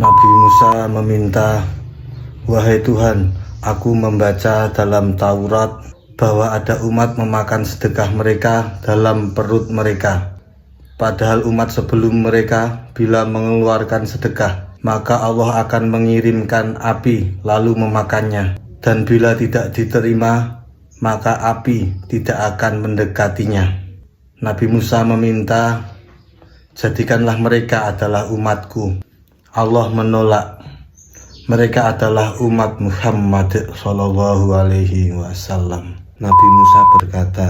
Nabi Musa meminta, "Wahai Tuhan, aku membaca dalam Taurat bahwa ada umat memakan sedekah mereka dalam perut mereka. Padahal umat sebelum mereka bila mengeluarkan sedekah, maka Allah akan mengirimkan api lalu memakannya. Dan bila tidak diterima, maka api tidak akan mendekatinya." Nabi Musa meminta, "Jadikanlah mereka adalah umatku." Allah menolak. Mereka adalah umat Muhammad Sallallahu Alaihi Wasallam. Nabi Musa berkata,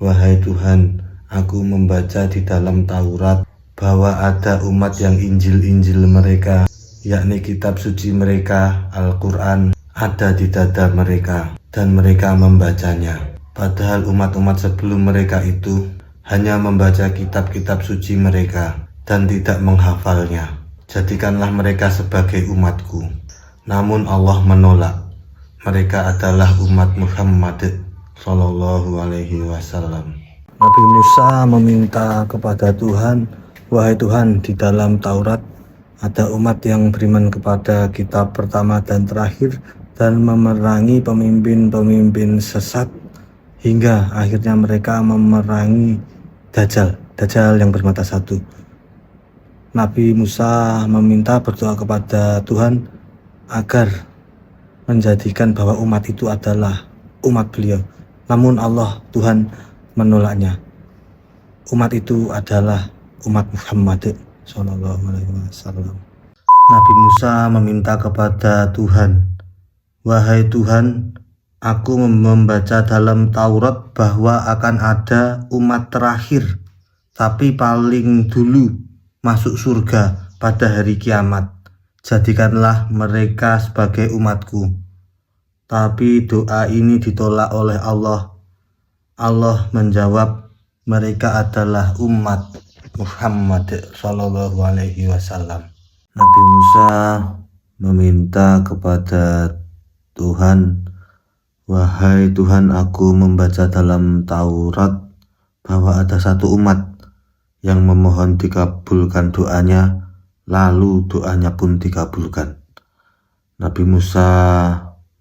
"Wahai Tuhan, aku membaca di dalam Taurat bahwa ada umat yang Injil mereka, yakni kitab suci mereka, Al-Quran, ada di dada mereka, dan mereka membacanya. Padahal umat-umat sebelum mereka itu hanya membaca kitab-kitab suci mereka dan tidak menghafalnya. Jadikanlah mereka sebagai umatku." Namun Allah menolak. Mereka adalah umat Muhammad Sallallahu Alaihi Wasallam. Nabi Musa meminta kepada Tuhan, "Wahai Tuhan, di dalam Taurat ada umat yang beriman kepada kitab pertama dan terakhir dan memerangi pemimpin-pemimpin sesat hingga akhirnya mereka memerangi Dajjal yang bermata satu." Nabi Musa meminta berdoa kepada Tuhan agar menjadikan bahwa umat itu adalah umat beliau. Namun Allah Tuhan menolaknya. Umat itu adalah umat Muhammad Sallallahu Alaihi Wasallam. Nabi Musa meminta kepada Tuhan, "Wahai Tuhan, aku membaca dalam Taurat bahwa akan ada umat terakhir, tapi paling dulu masuk surga pada hari kiamat. Jadikanlah mereka sebagai umatku." Tapi doa ini ditolak oleh Allah. Allah menjawab, "Mereka adalah umat Muhammad Sallallahu Alaihi Wasallam." Nabi Musa meminta kepada Tuhan, "Wahai Tuhan, aku membaca dalam Taurat bahwa ada satu umat yang memohon dikabulkan doanya, lalu doanya pun dikabulkan." Nabi Musa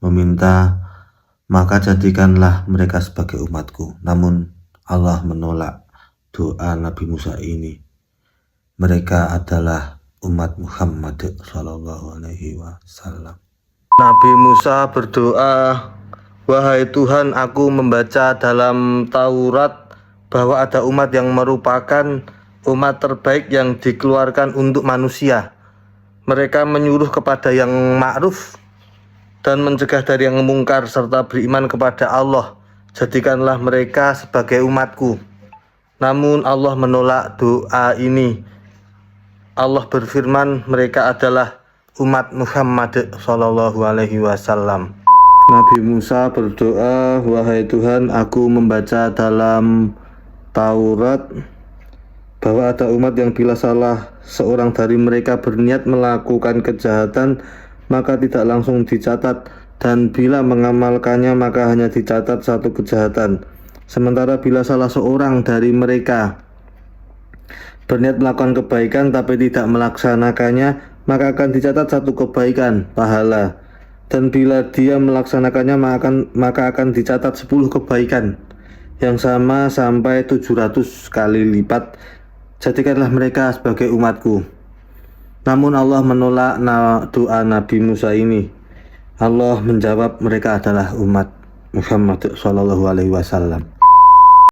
meminta, "Maka jadikanlah mereka sebagai umatku." Namun Allah menolak doa Nabi Musa ini. Mereka adalah umat Muhammad Sallallahu Alaihi Wasallam. Nabi Musa berdoa, "Wahai Tuhan, aku membaca dalam Taurat bahwa ada umat yang merupakan umat terbaik yang dikeluarkan untuk manusia. Mereka menyuruh kepada yang ma'ruf dan mencegah dari yang mungkar serta beriman kepada Allah. Jadikanlah mereka sebagai umatku." Namun Allah menolak doa ini. Allah berfirman, mereka adalah umat Muhammad Sallallahu Alaihi Wasallam. Nabi Musa berdoa, "Wahai Tuhan, aku membaca dalam Taurat bahwa ada umat yang bila salah seorang dari mereka berniat melakukan kejahatan, maka tidak langsung dicatat, dan bila mengamalkannya maka hanya dicatat satu kejahatan. Sementara bila salah seorang dari mereka berniat melakukan kebaikan tapi tidak melaksanakannya, maka akan dicatat satu kebaikan, pahala. Dan bila dia melaksanakannya maka akan dicatat 10 kebaikan yang sama sampai 700 kali lipat. Jadikanlah mereka sebagai umatku." Namun Allah menolak doa Nabi Musa ini. Allah menjawab, mereka adalah umat Muhammad Sallallahu Alaihi Wasallam.